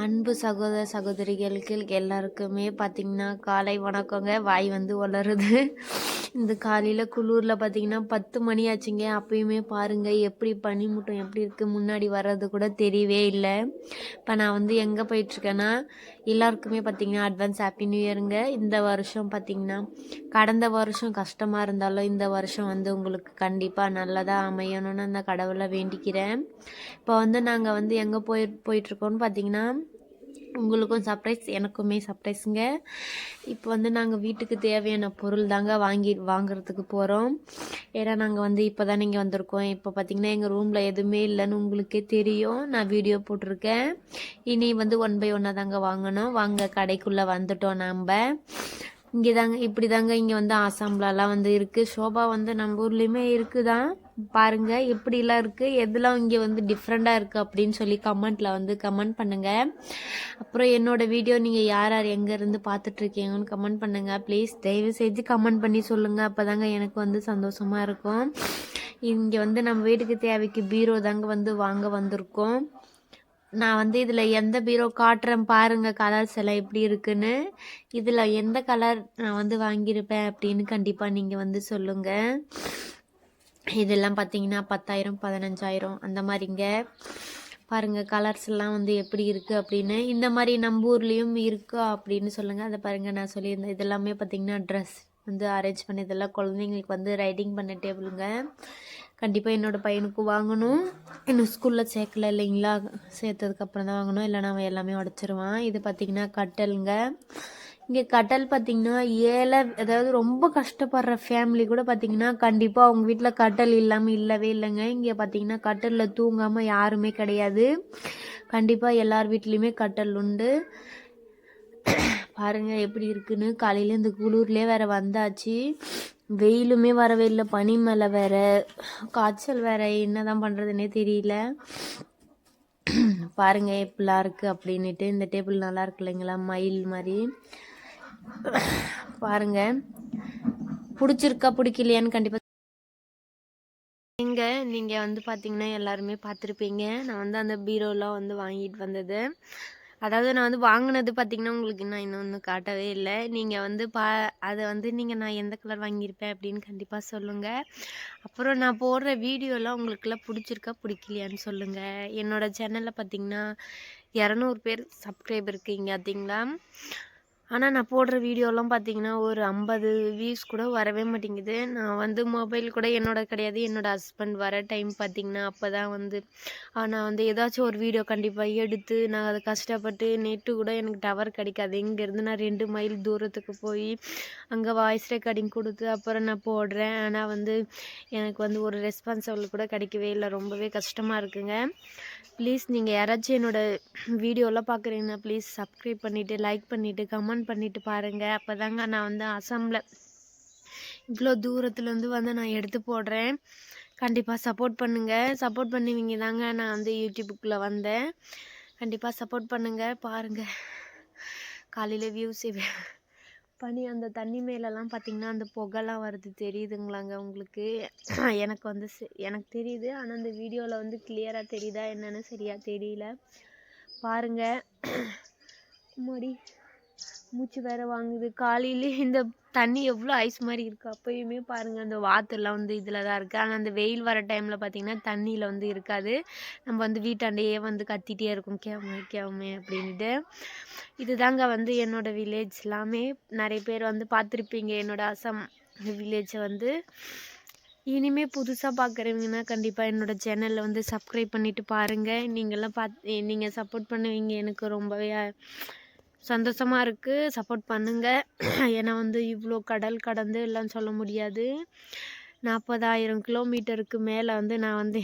அன்பு சகோதர சகோதரிகளுக்கு எல்லாருக்குமே பார்த்திங்கன்னா காலை வணக்கங்க. வாய் வந்து வளருது. இந்த காலையில் குளூரில் பார்த்திங்கன்னா 10 மணி ஆச்சுங்க. அப்பயுமே பாருங்கள் எப்படி பனிமூட்டம் எப்படி இருக்குது, முன்னாடி வர்றது கூட தெரியவே இல்லை. இப்போ நான் வந்து எங்கே போயிட்டுருக்கேன்னா, எல்லாருக்குமே பார்த்திங்கன்னா அட்வான்ஸ் ஹாப்பி நியூ இயருங்க. இந்த வருஷம் பார்த்திங்கன்னா கடந்த வருஷம் கஷ்டமாக இருந்தாலும் இந்த வருஷம் வந்து உங்களுக்கு கண்டிப்பாக நல்லதாக அமையணும்னு அந்த கடவுளை வேண்டிக்கிறேன். இப்போ வந்து நாங்கள் வந்து எங்கே போயிட்டுருக்கோன்னு பார்த்திங்கன்னா, உங்களுக்கும் சர்ப்ரைஸ் எனக்குமே சர்ப்ரைஸுங்க. இப்போ வந்து நாங்கள் வீட்டுக்கு தேவையான பொருள் தாங்க வாங்குறதுக்கு போகிறோம். ஏன்னா நாங்கள் வந்து இப்போ தான் நீங்கள் வந்திருக்கோம். இப்போ பார்த்திங்கன்னா எங்கள் ரூமில் எதுவுமே இல்லைன்னு உங்களுக்கே தெரியும். நான் வீடியோ போட்டிருக்கேன். இனி வந்து 1 by 1 தாங்க வாங்கணும். வாங்க கடைக்குள்ளே வந்துட்டோம். நம்ம இங்கே தாங்க இப்படி தாங்க இங்கே வந்து ஆசாம்லாலாம் வந்து இருக்குது. ஷோபா வந்து நம்ம ஊர்லேயுமே இருக்குதான். பாருங்கள் எப்படிலாம் இருக்குது, எதெல்லாம் இங்கே வந்து டிஃப்ரெண்ட்டாக இருக்குது அப்படின்னு சொல்லி கமெண்ட்டில் வந்து கமெண்ட் பண்ணுங்கள். அப்புறம் என்னோடய வீடியோ நீங்கள் யார் யார் எங்கேருந்து பார்த்துட்ருக்கீங்கன்னு கமெண்ட் பண்ணுங்கள் ப்ளீஸ். தயவு செஞ்சு கமெண்ட் பண்ணி சொல்லுங்கள். அப்போ தாங்க எனக்கு வந்து சந்தோஷமாக இருக்கும். இங்கே வந்து நம்ம வீட்டுக்கு தேவைக்கு பீரோ தாங்க வந்து வாங்க வந்திருக்கோம். நான் வந்து இதில் எந்த பீரோ காட்டுறேன் பாருங்கள், கலர்ஸ் எல்லாம் எப்படி இருக்குன்னு. இதில் எந்த கலர் நான் வந்து வாங்கியிருப்பேன் அப்படின்னு கண்டிப்பாக நீங்கள் வந்து சொல்லுங்கள். இதெல்லாம் பார்த்தீங்கன்னா 10,000 15,000 அந்த மாதிரிங்க. பாருங்கள் கலர்ஸ் எல்லாம் வந்து எப்படி இருக்குது அப்படின்னு. இந்த மாதிரி நம்ம ஊர்லேயும் இருக்கா அப்படின்னு சொல்லுங்கள். அதை பாருங்கள் நான் சொல்லியிருந்தேன். இதெல்லாமே பார்த்தீங்கன்னா ட்ரெஸ் வந்து அரேஞ்ச் பண்ணி இதெல்லாம் குழந்தைங்களுக்கு வந்து ரைடிங் பண்ண டேபிளுங்க. கண்டிப்பாக என்னோடய பையனுக்கு வாங்கணும். இன்னும் ஸ்கூலில் சேர்க்கல இல்லைங்களா, சேர்த்ததுக்கப்புறம் தான் வாங்கணும், இல்லைனா அவன் எல்லாமே உடச்சிருவான். இது பார்த்திங்கன்னா கட்டலுங்க. இங்கே கட்டல் பார்த்திங்கன்னா அதாவது ரொம்ப கஷ்டப்படுற ஃபேமிலி கூட பார்த்திங்கன்னா கண்டிப்பாக அவங்க வீட்டில் கட்டல் இல்லாமல் இல்லவே இல்லைங்க. இங்கே பார்த்திங்கன்னா கட்டலில் தூங்காமல் யாருமே கிடையாது. கண்டிப்பாக எல்லார் வீட்லேயுமே கட்டல் உண்டு. பாருங்கள் எப்படி இருக்குன்னு. காலையில் இந்த குளூர்லேயே வேறு வந்தாச்சு. வெயிலுமே வரவே இல்லை, பனி மழை வேறு, காய்ச்சல் வேறு, என்ன தான் பண்ணுறதுனே தெரியல. பாருங்கள் எப்படிலாம் இருக்குது அப்படின்ட்டு. இந்த டேபிள் நல்லா இருக்கு இல்லைங்களா, மயில் மாதிரி. பாருங்கள் பிடிச்சிருக்கா பிடிக்கலையான்னு கண்டிப்பாக நீங்கள் வந்து பார்த்தீங்கன்னா எல்லாருமே பார்த்துருப்பீங்க. நான் வந்து அந்த பீரோலாம் வந்து வாங்கிட்டு வந்தது. அதாவது நான் வந்து வாங்கினது பார்த்திங்கன்னா உங்களுக்கு நான் இன்னொன்று காட்டவே இல்லை. நீங்கள் வந்து அதை வந்து நான் எந்த கலர் வாங்கியிருப்பேன் அப்படின்னு கண்டிப்பாக சொல்லுங்கள். அப்புறம் நான் போடுற வீடியோலாம் உங்களுக்கெல்லாம் பிடிச்சிருக்கா பிடிக்கலையான்னு சொல்லுங்கள். என்னோடய சேனலில் பார்த்திங்கன்னா 200 பேர் சப்ஸ்கிரைபர் இருக்கீங்க பார்த்தீங்களா. ஆனால் நான் போடுற வீடியோலாம் பார்த்திங்கன்னா ஒரு 50 வியூஸ் கூட வரவே மாட்டேங்குது. நான் வந்து மொபைல் கூட கிடையாது. என்னோடய ஹஸ்பண்ட் வர டைம் பார்த்திங்கன்னா அப்போ தான் வந்து நான் வந்து ஏதாச்சும் ஒரு வீடியோ கண்டிப்பாக எடுத்து நான் அதை கஷ்டப்பட்டு நெட்டு கூட எனக்கு டவர் கிடைக்காது. இங்கேருந்து நான் 2 மைல் தூரத்துக்கு போய் அங்கே வாய்ஸ் ரெக்கார்டிங் கொடுத்து அப்புறம் நான் போடுறேன். ஆனால் வந்து எனக்கு வந்து ஒரு ரெஸ்பான்சிபிள் கூட கிடைக்கவே இல்லை. ரொம்பவே கஷ்டமாக இருக்குங்க. ப்ளீஸ் நீங்கள் யாராச்சும் என்னோடய வீடியோலாம் பார்க்குறீங்கன்னா ப்ளீஸ் சப்ஸ்கிரைப் பண்ணிவிட்டு லைக் பண்ணிவிட்டு கமெண்ட் பண்ணிவிட்டு பாருங்கள். அப்போ தாங்க நான் வந்து அசாமில் இவ்வளோ தூரத்துலேருந்து வந்து நான் எடுத்து போடுறேன். கண்டிப்பாக சப்போர்ட் பண்ணுங்கள். சப்போர்ட் பண்ணுவீங்க தாங்க நான் வந்து யூடியூப்புக்குள்ளே வந்தேன். கண்டிப்பாக சப்போர்ட் பண்ணுங்கள். பாருங்கள் காலையில் வியூஸ் பனி அந்த தண்ணி மேலெல்லாம் பார்த்திங்கன்னா அந்த புகைலாம் வருது, தெரியுதுங்களாங்க உங்களுக்கு? எனக்கு வந்து எனக்கு தெரியுது. ஆனால் அந்த வீடியோவில் வந்து கிளியராக தெரியுதா என்னன்னு சரியாக தெரியல. பாருங்கள் முடி மூச்சு வேறு வாங்குது. காலையிலே இந்த தண்ணி எவ்வளோ ஐஸ் மாதிரி இருக்குது. அப்போயுமே பாருங்கள் அந்த வாத்தெல்லாம் வந்து இதில் தான் இருக்குது. ஆனால் அந்த வெயில் வர டைமில் பார்த்திங்கன்னா தண்ணியில் வந்து இருக்காது. நம்ம வந்து வீட்டாண்டையே வந்து கத்திகிட்டே இருக்கும் கேவுமே அப்படின்ட்டு. இது தாங்க வந்து என்னோடய வில்லேஜ் எல்லாமே. நிறைய பேர் வந்து பார்த்துருப்பீங்க என்னோடய அசாம் வில்லேஜை வந்து. இனிமேல் புதுசாக பார்க்குறீங்கன்னா கண்டிப்பாக என்னோடய சேனலில் வந்து சப்ஸ்கிரைப் பண்ணிவிட்டு பாருங்கள். நீங்கள் சப்போர்ட் பண்ணுவீங்க, எனக்கு ரொம்பவே சந்தோஷமாக இருக்குது. சப்போர்ட் பண்ணுங்கள். ஏன்னா வந்து இவ்வளோ கடல் கடந்து எல்லாம் சொல்ல முடியாது. 40,000 கிலோமீட்டருக்கு மேலே வந்து நான் வந்து